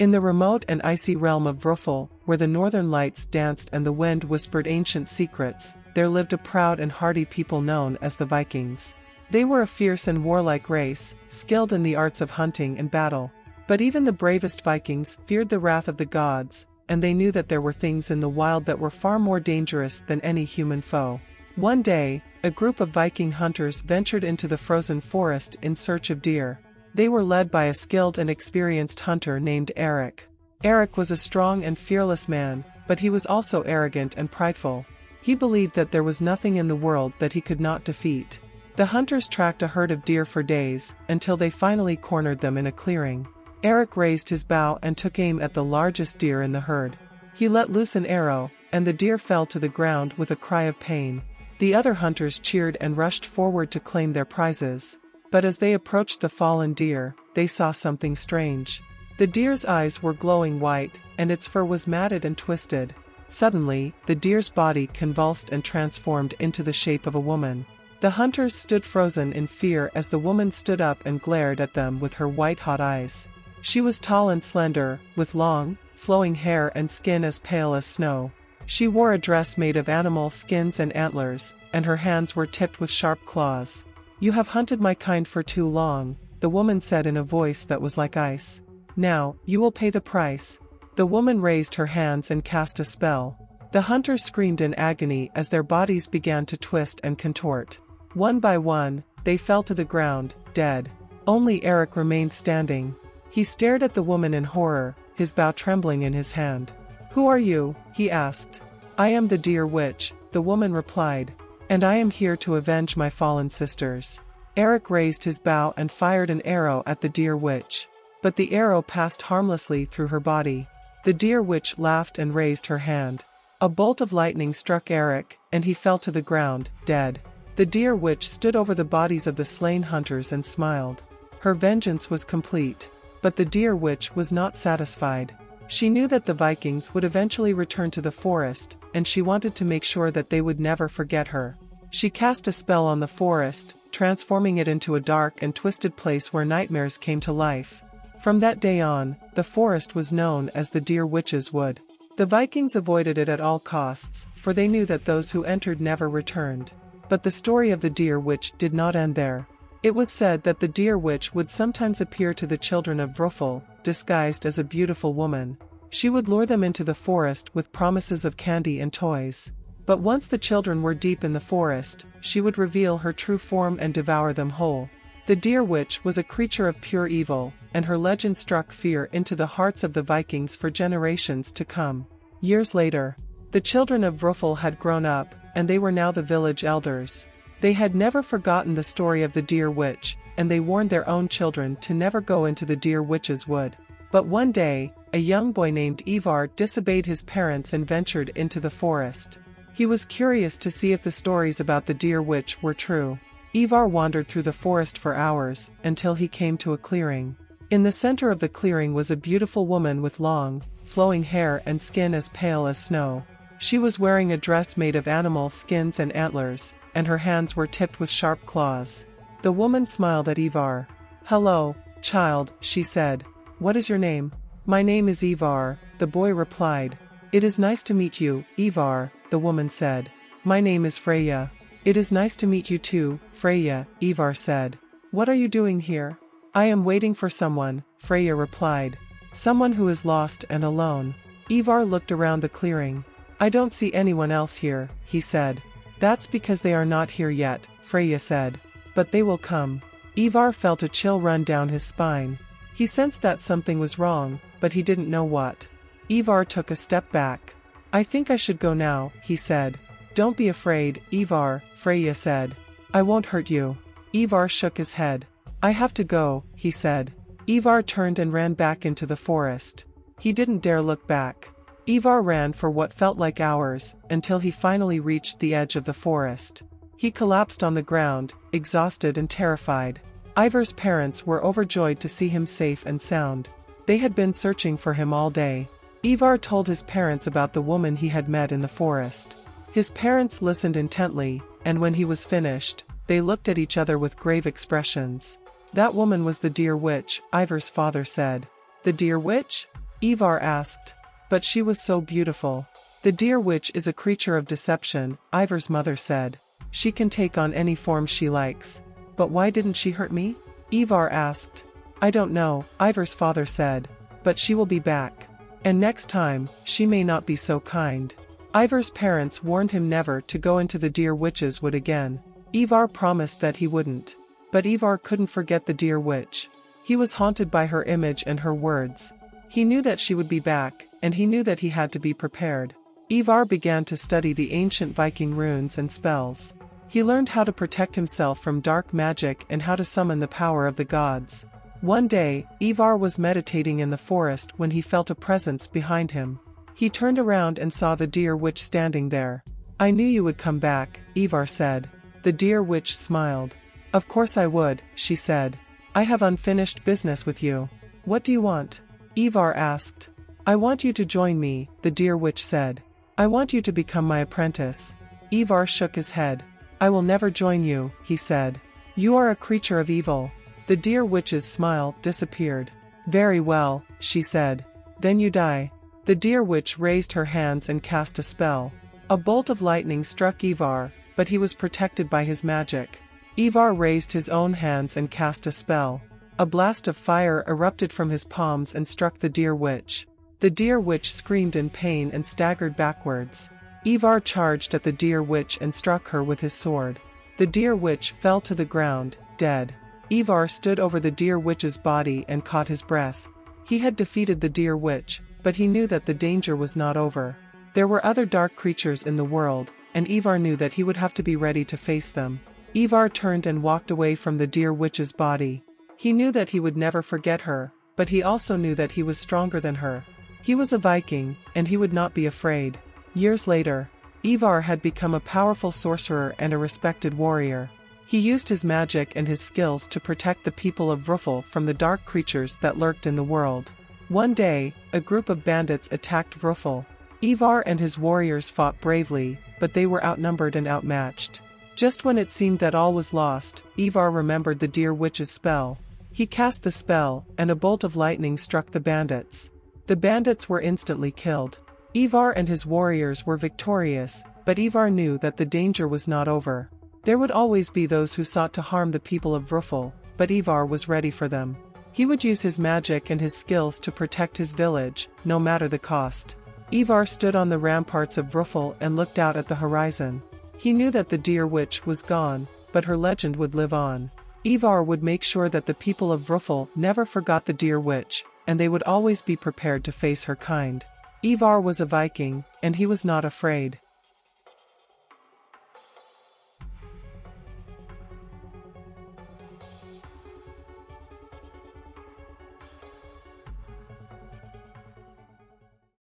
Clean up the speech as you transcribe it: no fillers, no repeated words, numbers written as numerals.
In the remote and icy realm of Vrufel, where the northern lights danced and the wind whispered ancient secrets, there lived a proud and hardy people known as the Vikings. They were a fierce and warlike race, skilled in the arts of hunting and battle. But even the bravest Vikings feared the wrath of the gods, and they knew that there were things in the wild that were far more dangerous than any human foe. One day, a group of Viking hunters ventured into the frozen forest in search of deer. They were led by a skilled and experienced hunter named Eric. Eric was a strong and fearless man, but he was also arrogant and prideful. He believed that there was nothing in the world that he could not defeat. The hunters tracked a herd of deer for days, until they finally cornered them in a clearing. Eric raised his bow and took aim at the largest deer in the herd. He let loose an arrow, and the deer fell to the ground with a cry of pain. The other hunters cheered and rushed forward to claim their prizes. But as they approached the fallen deer, they saw something strange. The deer's eyes were glowing white, and its fur was matted and twisted. Suddenly, the deer's body convulsed and transformed into the shape of a woman. The hunters stood frozen in fear as the woman stood up and glared at them with her white-hot eyes. She was tall and slender, with long, flowing hair and skin as pale as snow. She wore a dress made of animal skins and antlers, and her hands were tipped with sharp claws. "You have hunted my kind for too long," the woman said in a voice that was like ice. "Now, you will pay the price." The woman raised her hands and cast a spell. The hunters screamed in agony as their bodies began to twist and contort. One by one, they fell to the ground, dead. Only Eric remained standing. He stared at the woman in horror, his bow trembling in his hand. "Who are you?" he asked. "I am the Deer Witch," the woman replied. "And I am here to avenge my fallen sisters." Eric raised his bow and fired an arrow at the Deer Witch. But the arrow passed harmlessly through her body. The Deer Witch laughed and raised her hand. A bolt of lightning struck Eric, and he fell to the ground, dead. The Deer Witch stood over the bodies of the slain hunters and smiled. Her vengeance was complete. But the Deer Witch was not satisfied. She knew that the Vikings would eventually return to the forest, and she wanted to make sure that they would never forget her. She cast a spell on the forest, transforming it into a dark and twisted place where nightmares came to life. From that day on, the forest was known as the Deer Witch's Wood. The Vikings avoided it at all costs, for they knew that those who entered never returned. But the story of the Deer Witch did not end there. It was said that the Deer Witch would sometimes appear to the children of Vrufel, disguised as a beautiful woman. She would lure them into the forest with promises of candy and toys. But once the children were deep in the forest, she would reveal her true form and devour them whole. The Deer Witch was a creature of pure evil, and her legend struck fear into the hearts of the Vikings for generations to come. Years later, the children of Vrufel had grown up, and they were now the village elders. They had never forgotten the story of the Deer Witch, and they warned their own children to never go into the Deer Witch's Wood. But one day, a young boy named Ivar disobeyed his parents and ventured into the forest. He was curious to see if the stories about the Deer Witch were true. Ivar wandered through the forest for hours, until he came to a clearing. In the center of the clearing was a beautiful woman with long, flowing hair and skin as pale as snow. She was wearing a dress made of animal skins and antlers, and her hands were tipped with sharp claws. The woman smiled at Ivar. "Hello, child," she said. "What is your name?" "My name is Ivar," the boy replied. "It is nice to meet you, Ivar," the woman said. "My name is Freya." "It is nice to meet you too, Freya," Ivar said. "What are you doing here?" "I am waiting for someone," Freya replied. "Someone who is lost and alone." Ivar looked around the clearing. "I don't see anyone else here," he said. "That's because they are not here yet," Freya said. "But they will come." Ivar felt a chill run down his spine. He sensed that something was wrong, but he didn't know what. Ivar took a step back. "I think I should go now," he said. "Don't be afraid, Ivar," Freya said. "I won't hurt you." Ivar shook his head. "I have to go," he said. Ivar turned and ran back into the forest. He didn't dare look back. Ivar ran for what felt like hours, until he finally reached the edge of the forest. He collapsed on the ground, exhausted and terrified. Ivar's parents were overjoyed to see him safe and sound. They had been searching for him all day. Ivar told his parents about the woman he had met in the forest. His parents listened intently, and when he was finished, they looked at each other with grave expressions. "That woman was the Deer Witch," Ivar's father said. "The Deer Witch?" Ivar asked. But she was so beautiful. The deer witch is a creature of deception, Ivar's mother said. She can take on any form she likes. But why didn't she hurt me? Ivar asked. I don't know, Ivar's father said. But she will be back. And next time, she may not be so kind. Ivar's parents warned him never to go into the deer witch's wood again. Ivar promised that he wouldn't. But Ivar couldn't forget the deer witch. He was haunted by her image and her words. He knew that she would be back, and he knew that he had to be prepared. Ivar began to study the ancient Viking runes and spells. He learned how to protect himself from dark magic and how to summon the power of the gods. One day, Ivar was meditating in the forest when he felt a presence behind him. He turned around and saw the deer witch standing there. I knew you would come back, Ivar said. The deer witch smiled. Of course I would, she said. I have unfinished business with you. What do you want? Ivar asked. I want you to join me, the deer witch said. I want you to become my apprentice. Ivar shook his head. I will never join you, he said. You are a creature of evil. The deer witch's smile disappeared. Very well, she said. Then you die. The deer witch raised her hands and cast a spell. A bolt of lightning struck Ivar, but he was protected by his magic. Ivar raised his own hands and cast a spell. A blast of fire erupted from his palms and struck the deer witch. The deer witch screamed in pain and staggered backwards. Ivar charged at the deer witch and struck her with his sword. The deer witch fell to the ground, dead. Ivar stood over the deer witch's body and caught his breath. He had defeated the deer witch, but he knew that the danger was not over. There were other dark creatures in the world, and Ivar knew that he would have to be ready to face them. Ivar turned and walked away from the deer witch's body. He knew that he would never forget her, but he also knew that he was stronger than her. He was a Viking, and he would not be afraid. Years later, Ivar had become a powerful sorcerer and a respected warrior. He used his magic and his skills to protect the people of Vrufel from the dark creatures that lurked in the world. One day, a group of bandits attacked Vrufel. Ivar and his warriors fought bravely, but they were outnumbered and outmatched. Just when it seemed that all was lost, Ivar remembered the deer witch's spell. He cast the spell, and a bolt of lightning struck the bandits. The bandits were instantly killed. Ivar and his warriors were victorious, but Ivar knew that the danger was not over. There would always be those who sought to harm the people of Vrufel, but Ivar was ready for them. He would use his magic and his skills to protect his village, no matter the cost. Ivar stood on the ramparts of Vrufel and looked out at the horizon. He knew that the deer witch was gone, but her legend would live on. Ivar would make sure that the people of Vrufel never forgot the deer witch, and they would always be prepared to face her kind. Ivar was a Viking, and he was not afraid.